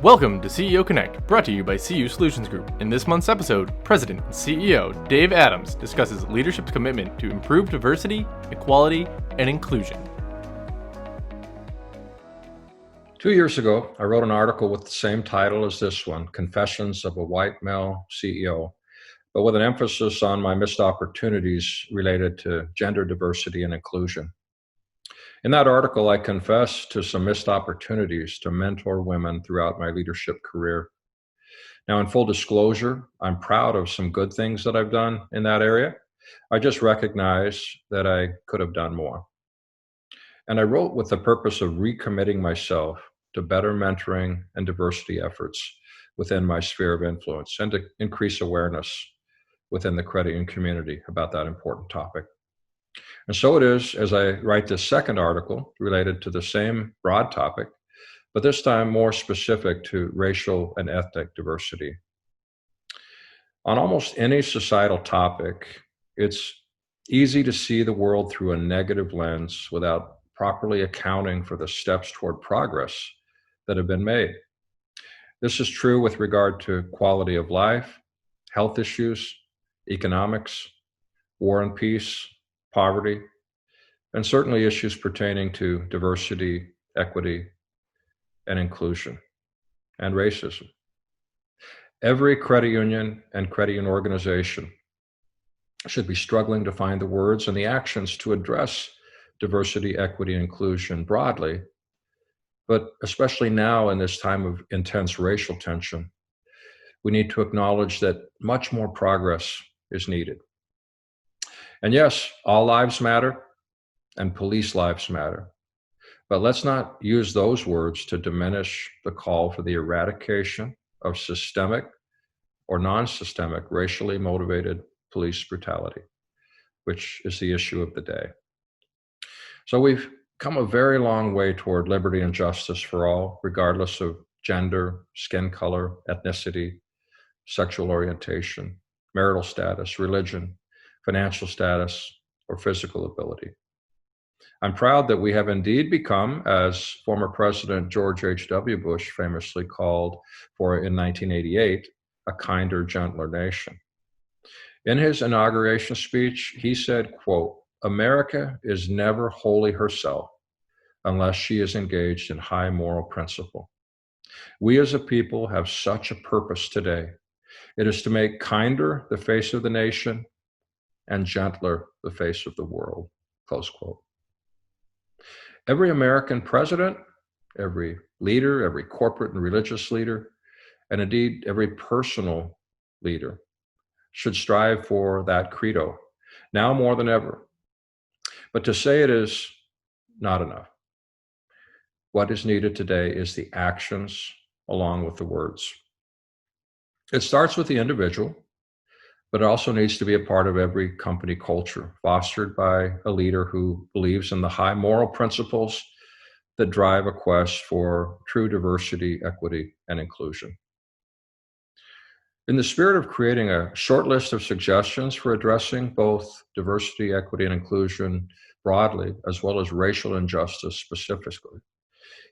Welcome to CEO Connect, brought to you by CU Solutions Group. In this month's episode, President and CEO Dave Adams discusses leadership's commitment to improve diversity, equality, and inclusion. 2 years ago, I wrote an article with the same title as this one, Confessions of a White Male CEO, but with an emphasis on my missed opportunities related to gender diversity and inclusion. In that article, I confessed to some missed opportunities to mentor women throughout my leadership career. Now, in full disclosure, I'm proud of some good things that I've done in that area. I just recognize that I could have done more. And I wrote with the purpose of recommitting myself to better mentoring and diversity efforts within my sphere of influence and to increase awareness within the credit union community about that important topic. And so it is as I write this second article related to the same broad topic, but this time more specific to racial and ethnic diversity. On almost any societal topic, it's easy to see the world through a negative lens without properly accounting for the steps toward progress that have been made. This is true with regard to quality of life, health issues, economics, war and peace, poverty, and certainly issues pertaining to diversity, equity, and inclusion, and racism. Every credit union and credit union organization should be struggling to find the words and the actions to address diversity, equity, and inclusion broadly, but especially now in this time of intense racial tension, we need to acknowledge that much more progress is needed. And yes, all lives matter and police lives matter, but let's not use those words to diminish the call for the eradication of systemic or non-systemic racially motivated police brutality, which is the issue of the day. So we've come a very long way toward liberty and justice for all, regardless of gender, skin color, ethnicity, sexual orientation, marital status, religion, financial status, or physical ability. I'm proud that we have indeed become, as former President George H.W. Bush famously called for in 1988, a kinder, gentler nation. In his inauguration speech, he said, quote, "America is never wholly herself unless she is engaged in high moral principle. We as a people have such a purpose today. It is to make kinder the face of the nation and gentler the face of the world," close quote. Every American president, every leader, every corporate and religious leader, and indeed every personal leader should strive for that credo, now more than ever. But to say it is not enough. What is needed today is the actions along with the words. It starts with the individual, but it also needs to be a part of every company culture, fostered by a leader who believes in the high moral principles that drive a quest for true diversity, equity, and inclusion. In the spirit of creating a short list of suggestions for addressing both diversity, equity, and inclusion broadly, as well as racial injustice specifically,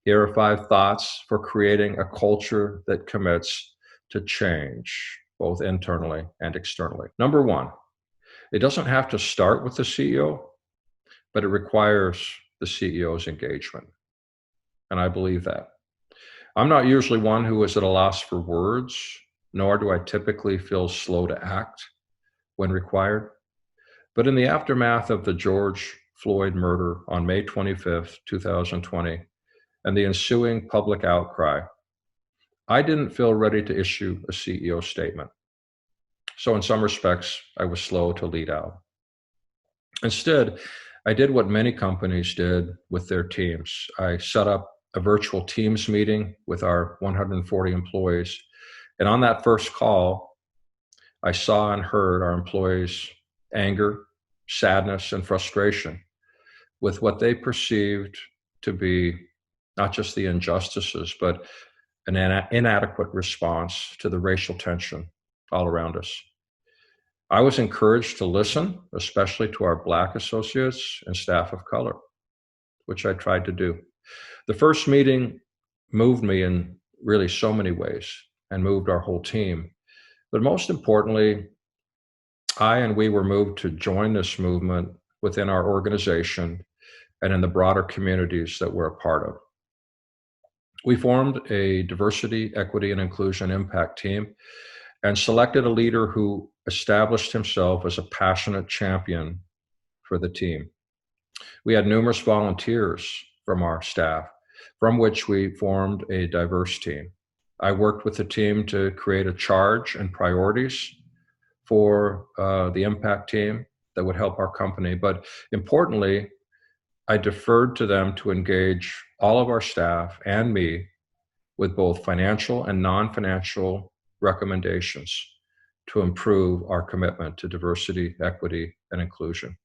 here are 5 thoughts for creating a culture that commits to change, both internally and externally. Number 1, it doesn't have to start with the CEO, but it requires the CEO's engagement. And I believe that. I'm not usually one who is at a loss for words, nor do I typically feel slow to act when required. But in the aftermath of the George Floyd murder on May 25th, 2020, and the ensuing public outcry, I didn't feel ready to issue a CEO statement. So in some respects, I was slow to lead out. Instead, I did what many companies did with their teams. I set up a virtual Teams meeting with our 140 employees. And on that first call, I saw and heard our employees' anger, sadness, and frustration with what they perceived to be not just the injustices, but an inadequate response to the racial tension all around us. I was encouraged to listen, especially to our Black associates and staff of color, which I tried to do. The first meeting moved me in really so many ways and moved our whole team. But most importantly, we were moved to join this movement within our organization and in the broader communities that we're a part of. We formed a diversity, equity, and inclusion impact team and selected a leader who established himself as a passionate champion for the team. We had numerous volunteers from our staff, from which we formed a diverse team. I worked with the team to create a charge and priorities for the impact team that would help our company. But importantly, I deferred to them to engage all of our staff and me with both financial and non-financial recommendations to improve our commitment to diversity, equity, and inclusion.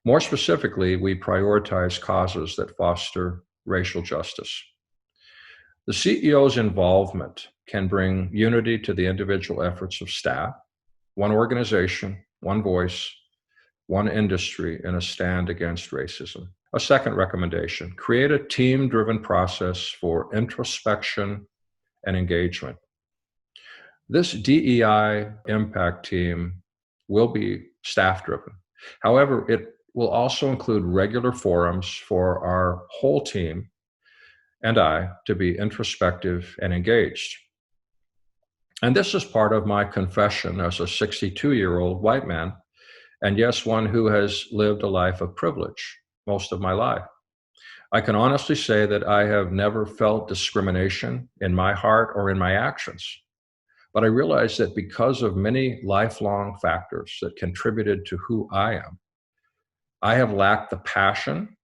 More specifically, we prioritize causes that foster racial justice. The CEO's involvement can bring unity to the individual efforts of staff, one organization, one voice, one industry in a stand against racism. A second recommendation, create a team-driven process for introspection and engagement. This DEI impact team will be staff-driven. However, it will also include regular forums for our whole team and I to be introspective and engaged. And this is part of my confession as a 62-year-old white man, and yes, one who has lived a life of privilege most of my life. I can honestly say that I have never felt discrimination in my heart or in my actions. But I realize that because of many lifelong factors that contributed to who I am, I have lacked the passion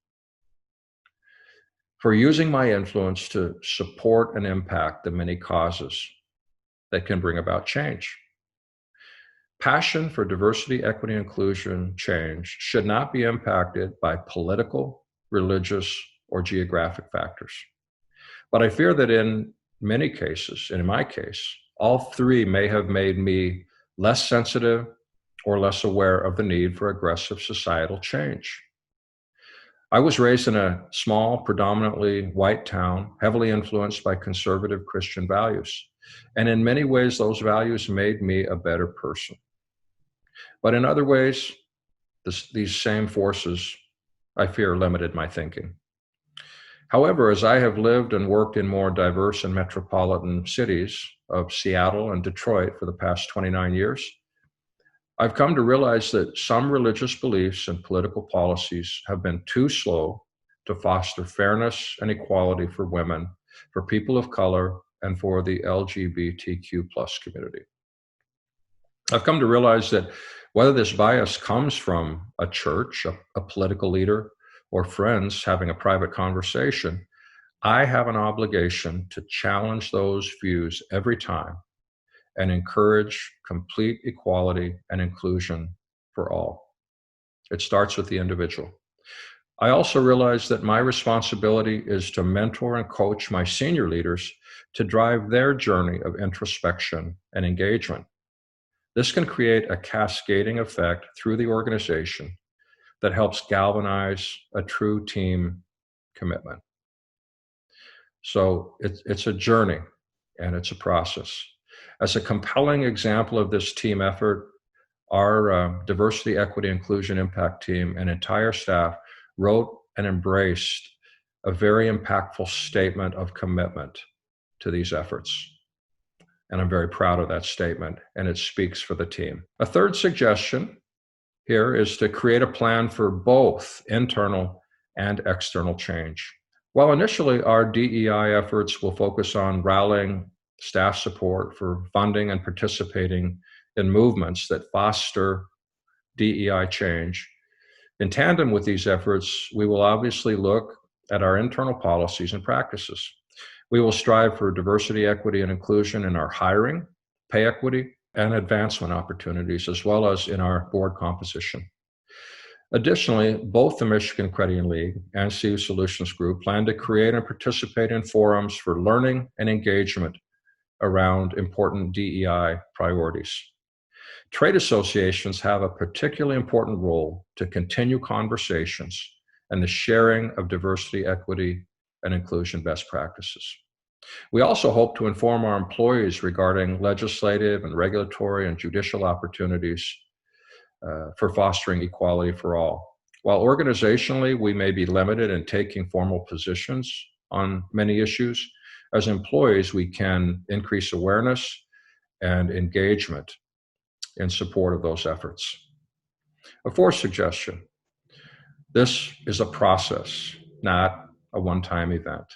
for using my influence to support and impact the many causes that can bring about change. Passion for diversity, equity, and inclusion change should not be impacted by political, religious, or geographic factors. But I fear that in many cases, and in my case, all three may have made me less sensitive or less aware of the need for aggressive societal change. I was raised in a small, predominantly white town, heavily influenced by conservative Christian values. And in many ways, those values made me a better person. But in other ways, these same forces, I fear, limited my thinking. However, as I have lived and worked in more diverse and metropolitan cities of Seattle and Detroit for the past 29 years, I've come to realize that some religious beliefs and political policies have been too slow to foster fairness and equality for women, for people of color, and for the LGBTQ+ community. I've come to realize that whether this bias comes from a church, a political leader, or friends having a private conversation, I have an obligation to challenge those views every time and encourage complete equality and inclusion for all. It starts with the individual. I also realize that my responsibility is to mentor and coach my senior leaders to drive their journey of introspection and engagement. This can create a cascading effect through the organization that helps galvanize a true team commitment. So it's a journey and it's a process. As a compelling example of this team effort, our diversity, equity, inclusion impact team and entire staff wrote and embraced a very impactful statement of commitment to these efforts. And I'm very proud of that statement, and it speaks for the team. A third suggestion here is to create a plan for both internal and external change. While initially our DEI efforts will focus on rallying staff support for funding and participating in movements that foster DEI change, in tandem with these efforts, we will obviously look at our internal policies and practices. We will strive for diversity, equity, and inclusion in our hiring, pay equity, and advancement opportunities, as well as in our board composition. Additionally, both the Michigan Credit Union League and CU Solutions Group plan to create and participate in forums for learning and engagement around important DEI priorities. Trade associations have a particularly important role to continue conversations and the sharing of diversity, equity, and inclusion best practices. We also hope to inform our employees regarding legislative and regulatory and judicial opportunities for fostering equality for all. While organizationally we may be limited in taking formal positions on many issues, as employees we can increase awareness and engagement in support of those efforts. A fourth suggestion: this is a process, not a one-time event.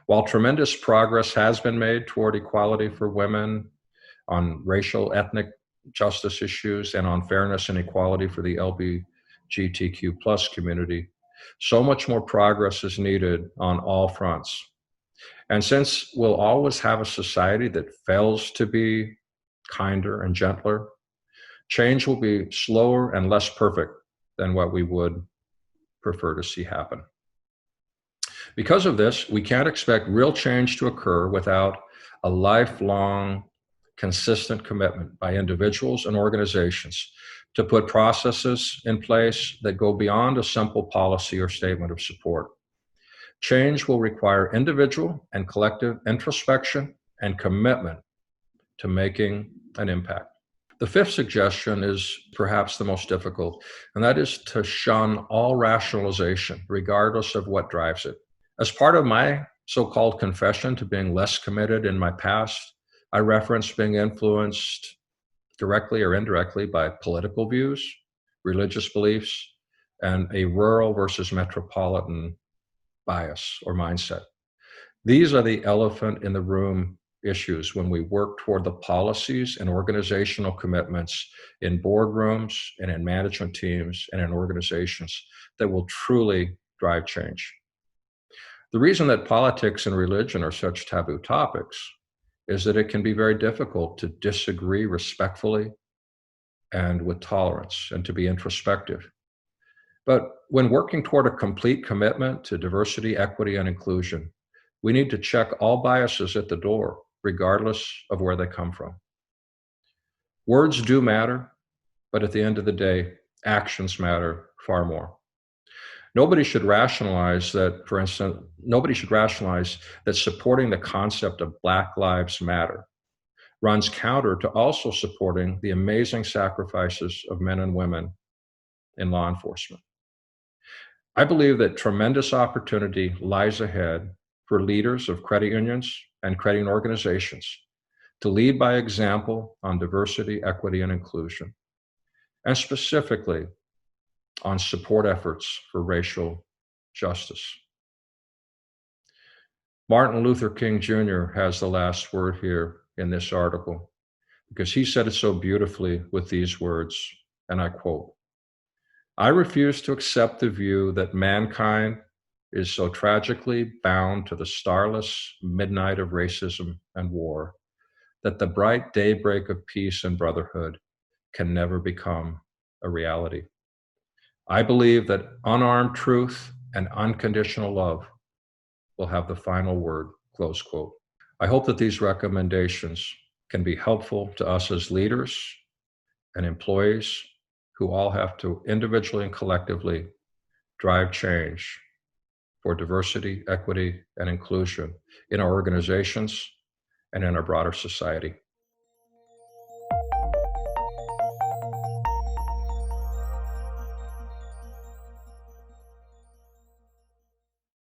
While tremendous progress has been made toward equality for women on racial, ethnic justice issues and on fairness and equality for the LGBTQ plus community, so much more progress is needed on all fronts. And since we'll always have a society that fails to be kinder and gentler, change will be slower and less perfect than what we would prefer to see happen. Because of this, we can't expect real change to occur without a lifelong, consistent commitment by individuals and organizations to put processes in place that go beyond a simple policy or statement of support. Change will require individual and collective introspection and commitment to making an impact. The fifth suggestion is perhaps the most difficult, and that is to shun all rationalization, regardless of what drives it. As part of my so-called confession to being less committed in my past, I referenced being influenced directly or indirectly by political views, religious beliefs, and a rural versus metropolitan bias or mindset. These are the elephant in the room issues when we work toward the policies and organizational commitments in boardrooms and in management teams and in organizations that will truly drive change. The reason that politics and religion are such taboo topics is that it can be very difficult to disagree respectfully and with tolerance and to be introspective. But when working toward a complete commitment to diversity, equity, and inclusion, we need to check all biases at the door, regardless of where they come from. Words do matter, but at the end of the day, actions matter far more. Nobody should rationalize that, for instance, supporting the concept of Black Lives Matter runs counter to also supporting the amazing sacrifices of men and women in law enforcement. I believe that tremendous opportunity lies ahead for leaders of credit unions and credit union organizations to lead by example on diversity, equity, and inclusion, and specifically on support efforts for racial justice. Martin Luther King Jr. has the last word here in this article because he said it so beautifully with these words, and I quote, "I refuse to accept the view that mankind is so tragically bound to the starless midnight of racism and war that the bright daybreak of peace and brotherhood can never become a reality. I believe that unarmed truth and unconditional love will have the final word," close quote. I hope that these recommendations can be helpful to us as leaders and employees who all have to individually and collectively drive change for diversity, equity, and inclusion in our organizations and in our broader society.